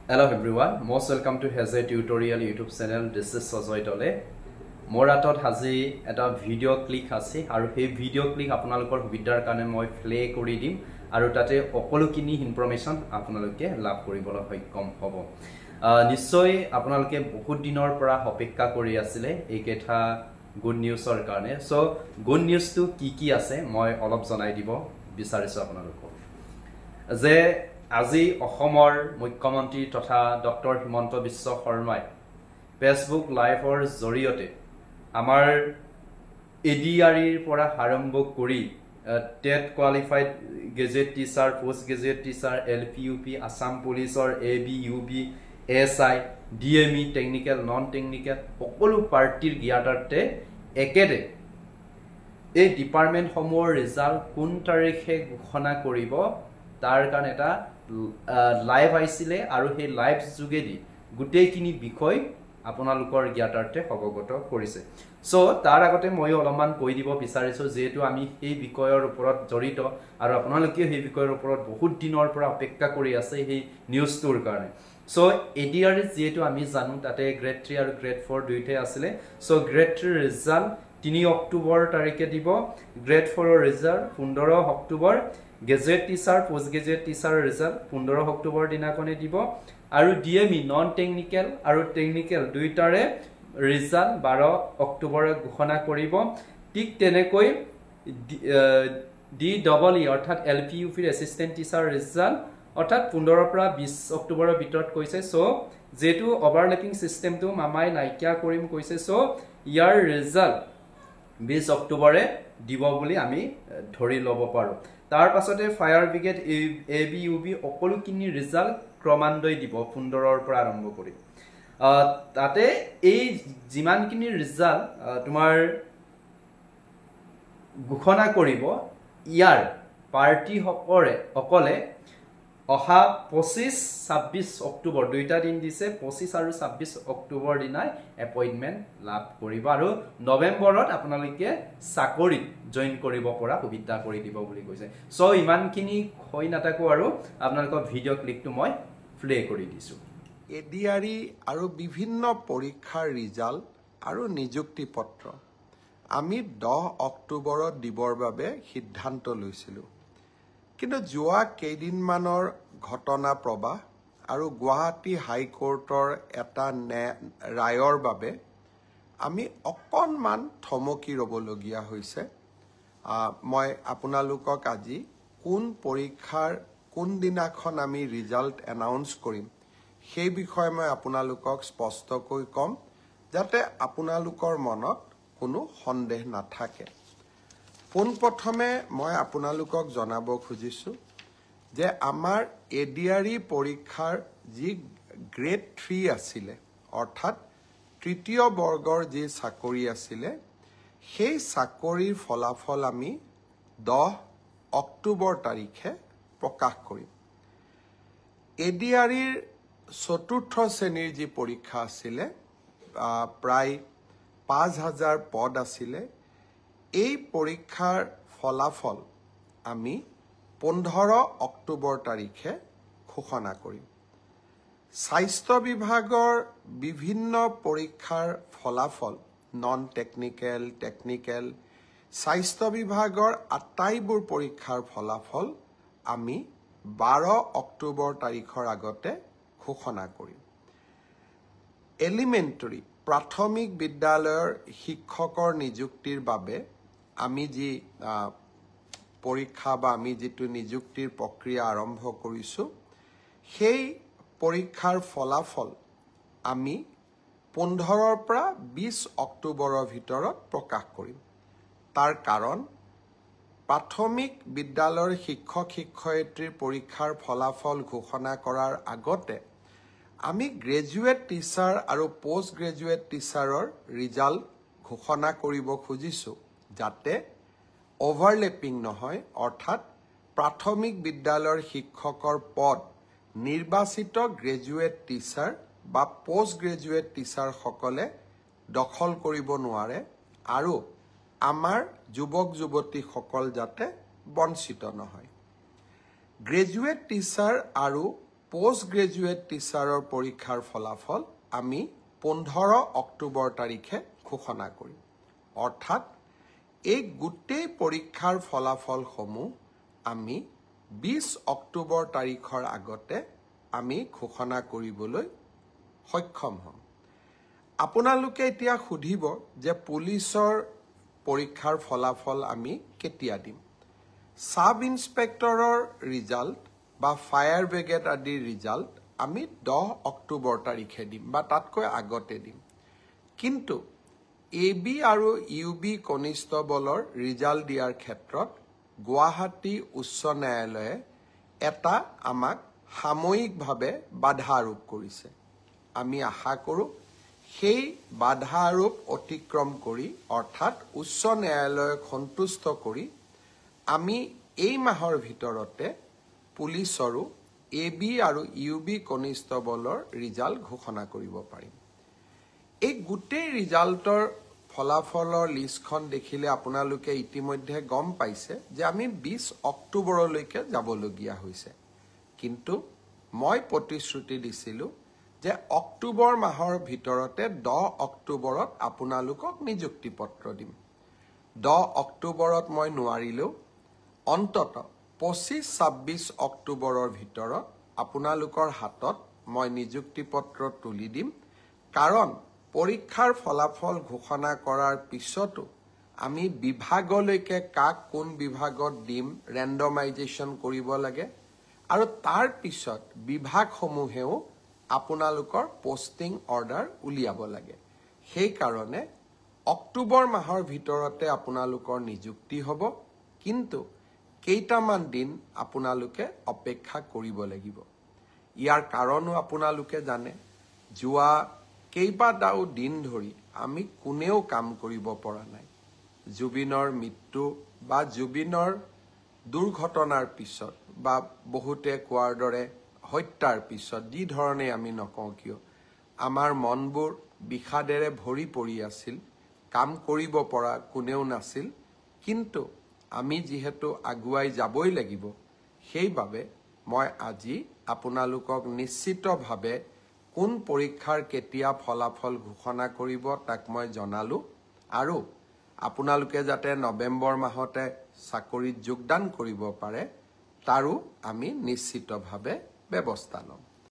Hello everyone, most welcome to Heze Tutorial YouTube channel. This is Sojoy Tole. More atot hazi eta video click ase aru he video click apnalokor subidar kane moi play kori dim aru tate okolokini information apnaloke lab koribolo hoikom hobo. Nishoy apnaloke bahut dinor pora opekka kori asile ei ketha good news or karone. So good news to ki ase moi olop janai dibo bisarisu apnalokor. Je আজি অসমৰ মুখ্যমন্ত্ৰী তথা doctor Himanta Biswa শৰ্মাই Facebook লাইভৰ জৰিয়তে আমাৰ এডিআৰইৰ পৰা আৰম্ভ কৰি TET qualified gazette teacher post gazette teacher LPUP Assam পুলিচৰ ABUB SI DME technical non technical সকলো পাৰ্টিৰ জ্ঞাতাৰ্থে একেদে এই ডিপাৰ্টমেন্ট সমূহৰ ৰিজাল্ট কোন তাৰিখে ঘোষণা কৰিব তাৰ কাৰণে এটা লাইভ আইছিলে আৰু সেই লাইভ যোগেদি গুটেইখিনি বিষয় আপোনালোকৰ জ্ঞাতাৰ্থে অৱগত কৰিছে সো তাৰ আগতে মই অলপমান কৈ দিব বিচাৰিছো যেহেতু আমি এই বিষয়ৰ ওপৰত জড়িত আৰু আপোনালোকে সেই বিষয়ৰ ওপৰত বহুত দিনৰ পৰা অপেক্ষা কৰি আছে সেই নিউজটোৰ কাৰণে সো এডিআৰ যেহেতু আমি জানো তাতে গ্ৰেড 3 আৰু গ্ৰেড 4 দুইটাই আছিল সো গ্ৰেড 3 ৰিজাল্ট 3 অক্টোবৰ তাৰিখে দিব গ্ৰেড 4 ৰ result 15 October gazette teacher post gazette teacher result 15 October দিনাখনে দিব আৰু ডিএমই নন টেকনিক্যাল আৰু টেকনিক্যাল দুইটাৰে ৰিজাল্ট 12 অক্টোবৰ ঘোষণা কৰিব ঠিক তেনেকৈ ডিডব্লিউ অৰ্থাৎ এলপিইউপিৰ এসিস্টেন্ট টিচাৰ ৰিজাল্ট অৰ্থাৎ 15 পৰা 20 অক্টোবৰৰ ভিতৰত কৈছে সো যেটো ওভাৰল্যাপিং সিস্টেমটো মামাই নাইকিয়া কৰিম কৈছে সো ইয়াৰ ৰিজাল্ট 20 অক্টোবৰে দিব বুলি আমি ধৰি লব পাৰো তাৰ পাছতে ফায়াৰ ব্ৰিগেড এবিইউবি অকলকিনি ৰিজাল্ট ক্ৰমান্বয়ে দিব 15 ৰ পৰা আৰম্ভ কৰি তাতে এই জিমানকিনি ৰিজাল্ট তোমাৰ ঘোষণা কৰিব ইয়াৰ পাৰ্টি অকলে অহা 25-26 অক্টোবৰ দুইটা দিন দিছে 25 আৰু 26 অক্টোবৰ দিনাই এপইন্টমেন্ট লাভ কৰিব আৰু নৱেম্বৰত আপোনালোকে চাকৰি জয়েন কৰিব পৰা সুবিধা কৰি দিব বুলি কৈছে সো ইমানখিনি হৈ নাথাকো আৰু আপোনালোকৰ ভিডিও ক্লিপটো মই প্লে কৰি দিছো এডিআৰই আৰু বিভিন্ন পৰীক্ষাৰ ৰিজাল্ট আৰু নিযুক্তি পত্ৰ আমি 10 অক্টোবৰত দিবৰ বাবে সিদ্ধান্ত লৈছিলো কিন্তু যোৱা কেইদিনমানৰ ঘটনা প্ৰবাহ আৰু গুৱাহাটী হাইকোৰ্টৰ এটা ৰায়ৰ বাবে আমি অকণমান থমকি ৰবলগীয়া হৈছে মই আপোনালোকক আজি কোন পৰীক্ষাৰ কোন দিনাখন আমি ৰিজাল্ট এনাউন্স কৰিম সেই বিষয়ে মই আপোনালোকক স্পষ্টকৈ কম যাতে আপোনালোকৰ মনত কোনো সন্দেহ নাথাকে পোনপ্ৰথমে মই আপোনালোকক জনাব খুজিছো যে আমাৰ এডিআৰই পৰীক্ষাৰ যি গ্ৰেড 3 আছিল অৰ্থাৎ তৃতীয় বৰ্গৰ যি চাকৰি আছিল সেই চাকৰিৰ ফলাফল আমি 10 অক্টোবৰ তাৰিখে প্ৰকাশ কৰিম এডিআৰইৰ চতুৰ্থ শ্ৰেণীৰ যি পৰীক্ষা আছিল প্ৰায় 5000 পদ আছিল এই পৰীক্ষাৰ ফলাফল আমি 15 অক্টোবৰ তাৰিখে ঘোষণা কৰিম স্বাস্থ্য বিভাগৰ বিভিন্ন পৰীক্ষাৰ ফলাফল নন টেকনিক্যাল টেকনিক্যাল স্বাস্থ্য বিভাগৰ আটাইবোৰ পৰীক্ষাৰ ফলাফল আমি 12 অক্টোবৰ তাৰিখৰ আগতে ঘোষণা কৰিম এলিমেন্টাৰী প্ৰাথমিক বিদ্যালয়ৰ শিক্ষকৰ নিযুক্তিৰ বাবে আমি যি পৰীক্ষা বা আমি যেটো নিযুক্তিৰ প্ৰক্ৰিয়া আৰম্ভ কৰিছো সেই পৰীক্ষাৰ ফলাফল আমি 15 ৰ পৰা 20 অক্টোবৰৰ ভিতৰত প্ৰকাশ কৰিম তাৰ কাৰণ প্ৰাথমিক বিদ্যালয়ৰ শিক্ষক শিক্ষয়িত্ৰীৰ পৰীক্ষাৰ ফলাফল ঘোষণা কৰাৰ আগতে আমি গ্ৰেজুৱেট টিচাৰ আৰু পোষ্ট গ্ৰেজুৱেট টিচাৰৰ ৰিজাল্ট ঘোষণা কৰিব খুজিছো যাতে ওভাৰল্যাপিং নহয় অৰ্থাৎ প্ৰাথমিক বিদ্যালয়ৰ শিক্ষকৰ পদ নিৰ্বাচিত গ্ৰেজুৱেট টিচাৰ বা পোষ্ট গ্ৰেজুৱেট টিচাৰ সকলে দখল কৰিব নোৱাৰে আৰু আমাৰ যুৱক যুৱতী সকল যাতে বঞ্চিত নহয় গ্ৰেজুৱেট টিচাৰ আৰু পোষ্ট গ্ৰেজুৱেট টিচাৰৰ পৰীক্ষাৰ ফলাফল আমি 15 অক্টোবৰ তাৰিখে ঘোষণা কৰিম। অৰ্থাৎ এই গোটেই পৰীক্ষাৰ ফলাফলসমূহ আমি 20 অক্টোবৰ তাৰিখৰ আগতে আমি ঘোষণা কৰিবলৈ সক্ষম হ'ম। আপোনালোকে এতিয়া সুধিব যে পুলিচৰ পৰীক্ষাৰ ফলাফল আমি কেতিয়া দিম। সাব ইন্সপেক্টৰৰ ৰিজাল্ট বা ফায়াৰ ব্ৰিগেড আদিৰ ৰিজাল্ট আমি 10 অক্টোবৰ তাৰিখে দিম বা তাতকৈ আগতে দিম। কিন্তু AB আৰু UB কনিষ্টবলৰ ৰিজাল্ট দিয়াৰ ক্ষেত্ৰত গুৱাহাটী উচ্চ ন্যায়ালয়ে এটা আমাক সাময়িকভাৱে বাধা আৰোপ কৰিছে। আমি আশা কৰোঁ সেই বাধা আৰোপ অতিক্ৰম কৰি অৰ্থাৎ উচ্চ ন্যায়ালয়ক সন্তুষ্ট কৰি আমি এই মাহৰ ভিতৰতে পুলিচৰো AB আৰু UB কনিষ্টবলৰ ৰিজাল্ট ঘোষণা কৰিব পাৰিম। এই গোটেই ৰিজাল্টৰ ফলাফলৰ লিষ্টখন দেখিলে আপোনালোকে ইতিমধ্যে গম পাইছে যে আমি 20 অক্টোবৰলৈকে যাবলগীয়া হৈছে। কিন্তু মই প্ৰতিশ্ৰুতি দিছিলোঁ যে অক্টোবৰ মাহৰ ভিতৰতে 10 অক্টোবৰত আপোনালোকক নিযুক্তি পত্ৰ দিম। 10 অক্টোবৰত মই নোৱাৰিলেও অন্তত 25-26 অক্টোবৰৰ ভিতৰত আপোনালোকৰ হাতত মই নিযুক্তি পত্ৰ তুলি দিম। কাৰণ পৰীক্ষাৰ ফলাফল ঘোষণা কৰাৰ পিছতো আমি বিভাগলৈকে কাক কোন বিভাগত দিম ৰেণ্ডমাইজেশ্যন কৰিব লাগে আৰু তাৰ পিছত বিভাগসমূহেও আপোনালোকৰ পোষ্টিং অৰ্ডাৰ উলিয়াব লাগে। সেইকাৰণে অক্টোবৰ মাহৰ ভিতৰতে আপোনালোকৰ নিযুক্তি হ'ব। কিন্তু কেইটামান দিন আপোনালোকে অপেক্ষা কৰিব লাগিব। ইয়াৰ কাৰণো আপোনালোকে জানে, যোৱা কেইবাটাও দিন ধৰি আমি কোনেও কাম কৰিব পৰা নাই। জুবিনৰ মৃত্যু বা জুবিনৰ দুৰ্ঘটনাৰ পিছত বা বহুতে কোৱাৰ দৰে হত্যাৰ পিছত যি ধৰণে আমি নকওঁ কিয় আমাৰ মনবোৰ বিষাদেৰে ভৰি পৰি আছিল। কাম কৰিব পৰা কোনেও নাছিল। কিন্তু আমি যিহেতু আগুৱাই যাবই লাগিব, সেইবাবে মই আজি আপোনালোকক নিশ্চিতভাৱে কোন পৰীক্ষাৰ কেতিয়া ফলাফল ঘোষণা কৰিব তাক মই জনালোঁ আৰু আপোনালোকে যাতে নৱেম্বৰ মাহতে চাকৰিত যোগদান কৰিব পাৰে তাৰো আমি নিশ্চিতভাৱে ব্যৱস্থা ল'ম।